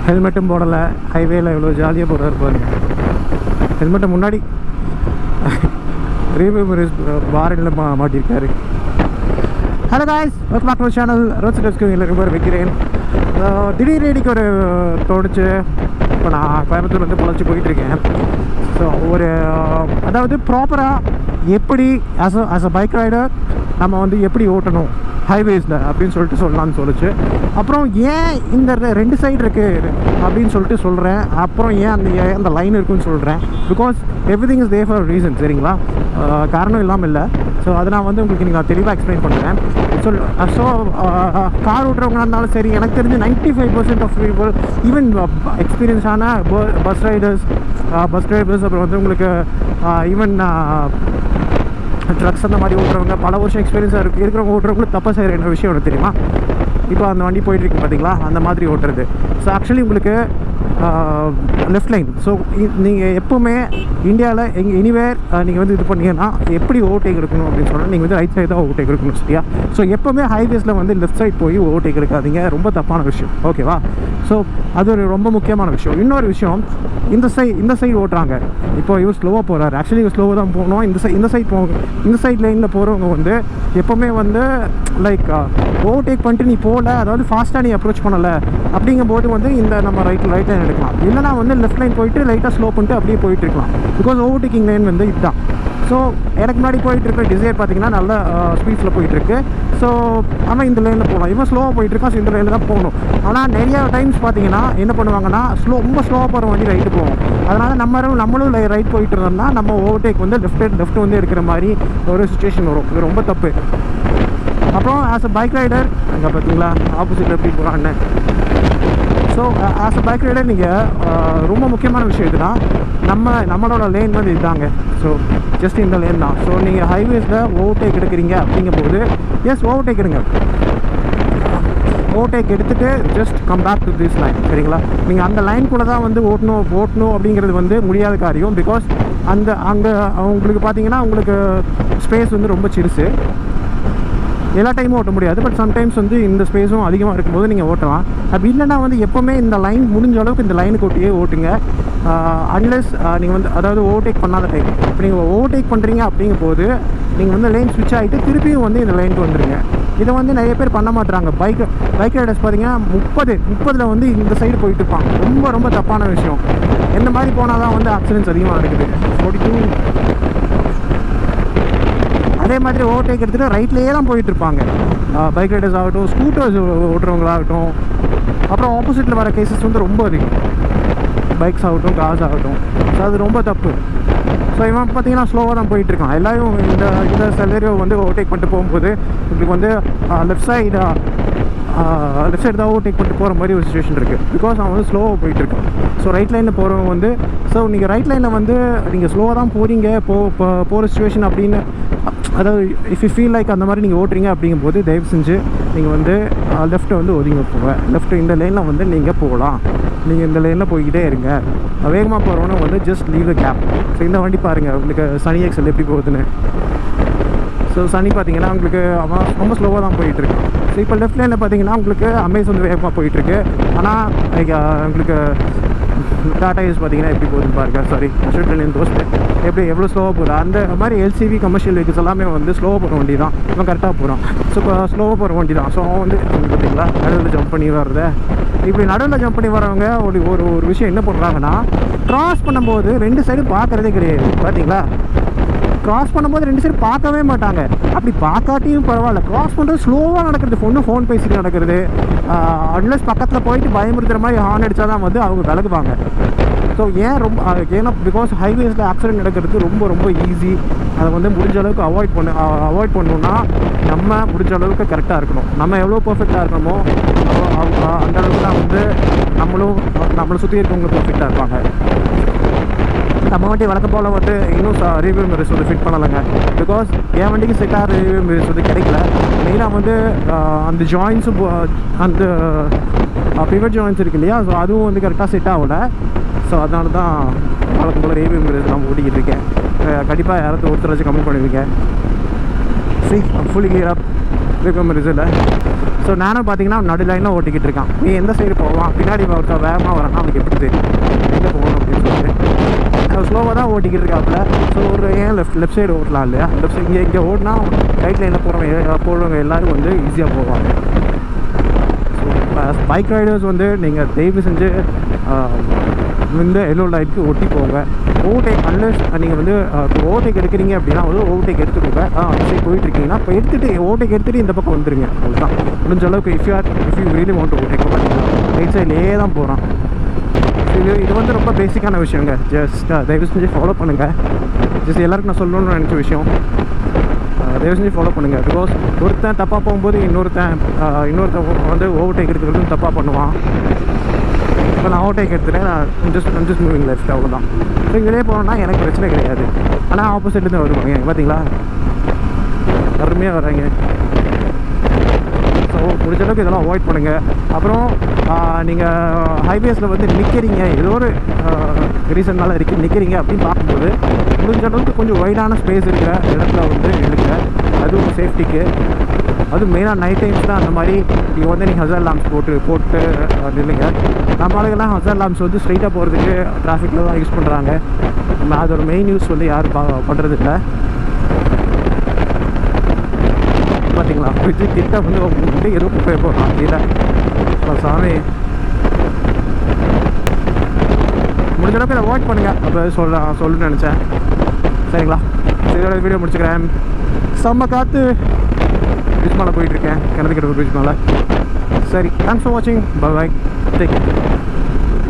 ஹெல்மெட்டும் போடலை, ஹைவேயில் எவ்வளோ ஜாலியாக போகிறாரு பாருங்க. ஹெல்மெட்டை முன்னாடி ரீவியூ மிரர்ஸ் வாரண்டில் மாட்டியிருக்காரு. Hello guys, welcome back to channel. ரோட்ஸ் டெஸ்க்கு எல்லாருக்கும் வைக்கிறேன். திடீர்னு ஒரு தோடிச்சு இப்போ நான் கோயம்புத்தூர்லேருந்து பொழைச்சி போயிட்டுருக்கேன். ஸோ ஒரு அதாவது ப்ராப்பராக எப்படி ஆஸ் அ பைக் ரைடர் நம்ம வந்து எப்படி ஓட்டணும் ஹைவேஸில் அப்படின்னு சொல்லிட்டு சொல்லலான்னு சொல்லிச்சு. அப்புறம் ஏன் இந்த ரெண்டு சைடு இருக்குது அப்படின்னு சொல்லிட்டு சொல்கிறேன். அப்புறம் ஏன் அந்த லைன் இருக்குன்னு சொல்கிறேன். Because everything is there for reason. சரிங்களா, காரணம் இல்லாமல் இல்லை. ஸோ அதை நான் வந்து உங்களுக்கு நீங்கள் தெளிவாக எக்ஸ்பிளைன் பண்ணுறேன். ஸோ கார் ஓட்டுறவங்களாக இருந்தாலும் சரி, எனக்கு தெரிஞ்சு 95% ஆஃப் பீப்புள், ஈவன் எக்ஸ்பீரியன்ஸான பஸ் ரைடர்ஸ், பஸ் டிரைவர்ஸ், அப்புறம் வந்து உங்களுக்கு ஈவன் ட்ரக்ஸ் அந்த மாதிரி ஓட்டுறவங்க, பல வருஷம் எக்ஸ்பீரியன்ஸாக இருக்கிறவங்க ஓட்டுறவங்களுக்கு தப்பாக செய்கிற என்ன விஷயம் எனக்கு தெரியுமா? இப்போ அந்த வண்டி போயிட்டுருக்கு பார்த்தீங்களா, அந்த மாதிரி ஓட்டுறது. ஸோ ஆக்சுவலி உங்களுக்கு லெஃப்ட் லைன். ஸோ நீங்கள் எப்போவுமே இந்தியாவில் எனிவேர் நீங்கள் வந்து இது பண்ணீங்கன்னா எப்படி ஓவர்டேக் எடுக்கணும் அப்படின்னு சொன்னால் நீங்கள் வந்து ரைட் சைடு தான் ஓவர்டேக் எடுக்கணும். சரியா? ஸோ எப்போவுமே ஹைவேஸில் வந்து லெஃப்ட் சைட் போய் ஓவர்டேக் எடுக்காதீங்க. ரொம்ப தப்பான விஷயம். ஓகேவா? ஸோ அது ஒரு ரொம்ப முக்கியமான விஷயம். இன்னொரு விஷயம், இந்த சைடு ஓட்டுறாங்க. இப்போ இவர் ஸ்லோவாக போகிறாரு. ஆக்சுவலி இவர் ஸ்லோவாக தான் போகணும். இந்த சைட் லைனில் போகிறவங்க வந்து எப்போவுமே வந்து லைக் ஓவர்டேக் பண்ணிட்டு நீ போகல, அதாவது ஃபாஸ்ட்டாக நீ அப்ரோச் பண்ணலை அப்படிங்கும்போது வந்து இந்த நம்ம ரைட் லைன் எடுக்கலாம். இல்லைனா வந்து லெஃப்ட் லைன் போயிட்டு லைட்டாக ஸ்லோ பண்ணிட்டு அப்படியே போயிட்டு இருக்கலாம். பிகாஸ் ஓவர்டேக்கிங் லைன் வந்து இதுதான். ஸோ எனக்கு முன்னாடி போயிட்டுருக்க டிசைர் பார்த்தீங்கன்னா நல்ல ஸ்பீட்ஸில் போயிட்டுருக்கு. ஸோ ஆனால் இந்த லைனில் போகலாம். இவன் ஸ்லோவாக போயிட்டுருக்கான். ஸோ இந்த லைனில் தான் போகணும். ஆனால் நிறையா டைம்ஸ் பார்த்தீங்கன்னா என்ன பண்ணுவாங்கன்னா, ரொம்ப ஸ்லோவாக போகிற வண்டி ரைட்டு போவோம். அதனால் நம்மளும் ரைட் போயிட்டு இருந்தோம்னா நம்ம ஓவர்டேக் வந்து லெஃப்ட் வந்து எடுக்கிற மாதிரி ஒரு சுச்சுவேஷன் வரும். இது ரொம்ப தப்பு. அப்புறம் ஆஸ் அ பைக் ரைடர், அங்கே பார்த்தீங்களா ஆப்போசிட்டில் எப்படி போகிறான்னு. So as a bike rider நீங்கள் ரொம்ப முக்கியமான விஷயம் இதுனா, நம்மளோட லேன் வந்து இதுதாங்க. ஸோ ஜஸ்ட் இந்த லேன் தான். ஸோ நீங்கள் ஹைவேஸில் ஓவர்டேக் எடுக்கிறீங்க அப்படிங்கும்போது எஸ் ஓவர்டேக் எடுங்க. ஓவர்டேக் எடுத்துகிட்டு just come back to this line. சரிங்களா? நீங்கள் அந்த லைன் கூட தான் வந்து ஓட்டணும் அப்படிங்கிறது வந்து முடியாத காரியம். பிகாஸ் அங்கே உங்களுக்கு பார்த்தீங்கன்னா உங்களுக்கு ஸ்பேஸ் வந்து ரொம்ப சிறுசு. எல்லா டைமும் ஓட்ட முடியாது. பட் சம்டைம்ஸ் வந்து இந்த ஸ்பேஸும் அதிகமாக இருக்கும்போது நீங்கள் ஓட்டலாம். அப்படி இல்லைனா வந்து எப்போவுமே இந்த லைன் முடிஞ்ச அளவுக்கு இந்த லைனுக்கு ஓட்டியே ஓட்டுங்க. அன்லெஸ் நீங்கள் வந்து அதாவது ஓவர்டேக் பண்ணாத டைம். இப்போ நீங்கள் ஓவர்டேக் பண்ணுறீங்க அப்படிங்கும்போது நீங்கள் வந்து லைன் ஸ்விட்ச் ஆகிட்டு திருப்பியும் வந்து இந்த லைனுக்கு வந்துடுங்க. இதை வந்து நிறைய பேர் பண்ண மாட்டாங்க. பைக் ரைடர்ஸ் பார்த்தீங்கன்னா 30 வந்து இந்த சைடு போயிட்டு இருப்பாங்க. ரொம்ப ரொம்ப தப்பான விஷயம். இந்த மாதிரி போனால் தான் வந்து ஆக்சிடென்ட்ஸ் அதிகமாக நடக்குது. 42 அதே மாதிரி ஓவர்டேக் எடுத்துகிட்டு ரைட்லேயே தான் போயிட்டுருப்பாங்க. பைக் ரைடர்ஸ் ஆகட்டும், ஸ்கூட்டர்ஸ் ஓட்டுறவங்களாகட்டும். அப்புறம் ஆப்போசிட்டில் வர கேசஸ் வந்து ரொம்ப அதிகம். பைக்ஸ் ஆகட்டும், கார்ஸ் ஆகட்டும். ஸோ அது ரொம்ப தப்பு. ஸோ இவன் பார்த்தீங்கன்னா ஸ்லோவாக தான் போயிட்டுருக்கான். எல்லாரும் இந்த செலரியோ வந்து ஓவர்டேக் பண்ணிட்டு போகும்போது உங்களுக்கு வந்து லெஃப்ட் சைடு தான் ஓவர்டேக் பண்ணிட்டு போகிற மாதிரி ஒரு சுச்சுவேஷன் இருக்குது. பிகாஸ் அவன் வந்து ஸ்லோவாக போயிட்டுருக்கான். ஸோ ரைட் லைனில் போகிறவங்க வந்து நீங்கள் ரைட் லைனில் வந்து நீங்கள் ஸ்லோவாக தான் போகிறீங்க போகிற சுச்சுவேஷன் அப்படின்னு, அதாவது இஃப் யூ ஃபீல் லைக் அந்த மாதிரி நீங்கள் ஓட்டுறீங்க அப்படிங்கும்போது தயவு செஞ்சு நீங்கள் வந்து லெஃப்ட்டை வந்து ஒதுங்க போங்க. லெஃப்ட் இந்த லைனில் வந்து நீங்கள் போகலாம். நீங்கள் இந்த லைனில் போய்கிட்டே இருங்க. வேகமாக போகிறவன வந்து just leave the gap. So இந்த வண்டி பாருங்கள் உங்களுக்கு சனி எக்ஸல் எப்படி போகுதுன்னு. ஸோ சனி பார்த்தீங்கன்னா உங்களுக்கு அவன் ரொம்ப ஸ்லோவாக தான் போயிட்டுருக்கான். ஸோ இப்போ லெஃப்ட் லைனில் பார்த்தீங்கன்னா உங்களுக்கு அமேஸ் வந்து வேகமாக போயிட்டுருக்கு. ஆனால் உங்களுக்கு டாடா யூஸ் பார்த்தீங்கன்னா எப்படி போகுதுன்னு பாருங்கள். சாரி, அசோக் லேண்ட் தோஸ்ட் எப்படி எவ்வளோ ஸ்லோவாக போகுது. அந்த மாதிரி எல்சிவி கமர்ஷியல் வெஹிக்கிள்ஸ் எல்லாமே வந்து ஸ்லோவாக போகிற வண்டி தான். இவன் கரெக்டாக போகிறான். ஸோ இப்போ ஸ்லோவாக போகிற வண்டி தான். ஸோ அவன் வந்து பார்த்தீங்களா நடுவில் ஜம்ப் பண்ணி வர்றத. இப்படி நடுவில் ஜம்ப் பண்ணி வரவங்க ஒரு விஷயம் என்ன பண்ணுறாங்கன்னா, க்ராஸ் பண்ணும்போது ரெண்டு சைடும் பார்க்குறதே கிடையாது. பார்த்தீங்களா? க்ராஸ் பண்ணும்போது ரெண்டு சைடு பார்க்கவே மாட்டாங்க. அப்படி பார்க்காட்டியும் பரவாயில்ல, க்ராஸ் பண்ணுறது ஸ்லோவாக நடக்கிறது. ஃபோன் பேசிட்டு நடக்கிறது. அட்லஸ் பக்கத்தில் போயிட்டு பயமுறுத்துற மாதிரி ஹார்ன் அடித்தா தான் வந்து அவங்க விலகுவாங்க. ஸோ ஏன்னா பிகாஸ் ஹைவேஸில் ஆக்சிடென்ட் நடக்கிறது ரொம்ப ரொம்ப ஈஸி. அதை வந்து முடிஞ்ச அளவுக்கு அவாய்ட் பண்ணணுன்னா நம்ம முடிஞ்ச அளவுக்கு கரெக்டாக இருக்கணும். நம்ம எவ்வளோ பர்ஃபெக்டாக இருக்கணுமோ அந்த அளவுக்கு தான் வந்து நம்மளை சுற்றி இருக்கவங்க பர்ஃபெக்டாக இருப்பாங்க. நம்ம வண்டி வழக்கம் போல் வந்து இன்னும் ரிவ்யூ மிரர்ஸ் வந்து ஃபிட் பண்ணலைங்க. பிகாஸ் என் வண்டிக்கு செட்டாக ரிவ்யூ மிரர்ஸ் வந்து கிடைக்கல. மெயினாக வந்து அந்த ஜாயின்ஸும் அந்த பிவட் ஜாயின்ஸ் இருக்கு இல்லையா, ஸோ அதுவும் வந்து கரெக்டாக செட் ஆகலை. ஸோ அதனால தான் வழக்கம் போல் ரிவ்யூ மிரர்ஸ் நான் ஓட்டிக்கிட்டு இருக்கேன். கண்டிப்பாக யாராவது ஒருத்தர் வச்சு கமெண்ட் பண்ணுவீங்க. ஃபுல்லி கியர் அப் ரிவ்யூ மிரர்ஸ் இல்லை. ஸோ நானும் பார்த்தீங்கன்னா நடு லைனில் ஓட்டிக்கிட்டு இருக்கான். நீ எந்த சைடு போவான், பின்னாடி ஒருத்தர் வேகமாக வரான்னா அவனுக்கு எப்படி தெரியும் எங்கே போகணும் அப்படின்னு சொல்லிட்டு ஸ்லோவாக தான் ஓட்டிக்கிட்டு இருக்காப்புல. ஸோ ஒரு ஏன் லெஃப்ட் சைடு ஓட்டலாம் இல்லையா, லெஃப்ட் சைடு இங்கே ஓடினா ரைட் லைனில் போகிறவங்க எல்லோரும் வந்து ஈஸியாக போவாங்க. ஸோ பைக் ரைடர்ஸ் வந்து நீங்கள் தயவு செஞ்சு இந்த எல்லோ லைட்டுக்கு ஒட்டி போங்க. ஓவர்டேக் அன்லெஸ் நீங்கள் வந்து ஓவர்டேக் எடுக்கிறீங்க அப்படின்னா வந்து ஓவர்டேக் எடுத்துக்கோங்க. அந்த சைடு போயிட்டுருக்கீங்கன்னா இப்போ எடுத்துகிட்டு ஓவர்டேக் எடுத்துகிட்டு இந்த பக்கம் வந்துருங்க. அவ்வளோதான் முடிஞ்ச அளவுக்கு. If you really want to overtake right சைட்லேயே தான் போகிறான். இது வந்து ரொம்ப பேசிக்கான விஷயங்க. ஜஸ்ட் தயவு செஞ்சு ஃபாலோ பண்ணுங்கள். ஜஸ்ட் எல்லாருக்கும் நான் சொல்லணும்னு நினச்ச விஷயம். தயவு செஞ்சு ஃபாலோ பண்ணுங்கள். பிகாஸ் ஒருத்தன் தப்பாக போகும்போது இன்னொருத்தன் வந்து ஓவர்டேக் எடுத்துக்கிறது தப்பாக பண்ணுவான். இப்போ நான் ஓவர்டேக் எடுத்துட்டேன், நான் ஜஸ்ட் மூவிங் லெஃப்ட், அவ்வளோதான். ஸோ இங்கேயே போனோன்னா எனக்கு பிரச்சனை கிடையாது. ஆனால் ஆப்போசிட்லேருந்து வருவாங்க பார்த்தீங்களா, அருமையாக வர்றாங்க. ஸோ முடிஞ்ச அளவுக்கு இதெல்லாம் அவாய்ட் பண்ணுங்கள். அப்புறம் நீங்கள் ஹைவேஸில் வந்து நிற்கிறீங்க, ஏதோ ஒரு ரீசன்னால நிற்கிறீங்க அப்படின்னு பார்க்கும்போது முடிஞ்ச அளவுக்கு கொஞ்சம் வைடான ஸ்பேஸ் இருக்கிற இடத்துல வந்து எடுங்க. அது ஒரு சேஃப்டிக்கு. அதுவும் மெயினாக நைட் டைம்ஸ் தான் அந்த மாதிரி நீங்கள் வந்து நீங்கள் ஹசார்ட் லாம்ப்ஸ் போட்டு இல்லைங்க. நம்ம ஆளுங்கெல்லாம் ஹசார்ட் லாம்ப்ஸ் வந்து ஸ்ட்ரைட்டாக போகிறதுக்கு டிராஃபிக்கில் தான் யூஸ் பண்ணுறாங்க. அது ஒரு மெயின் யூஸ் வந்து யாரும் பண்ணுறது இல்லை. பார்த்தீங்களா பிரிட்ஜு கிட்ட வந்து ஏதோ போய் போகிறான் இல்லை சாமி. முடிஞ்ச அளவுக்கு இதை அவாய்ட் பண்ணுங்கள். அப்போ சொல்லணும்னு நினச்சேன். சரிங்களா, இதோட வீடியோ முடிச்சுக்கிறேன். செம்ம காற்று, பிரிட்ஜ் மேலே போயிட்டுருக்கேன், கிணத்துக்கிட்ட ஒரு பிரிட்ஜ் மேலே. சரி, தேங்க்ஸ் ஃபார் வாட்சிங். Bye bye, take care.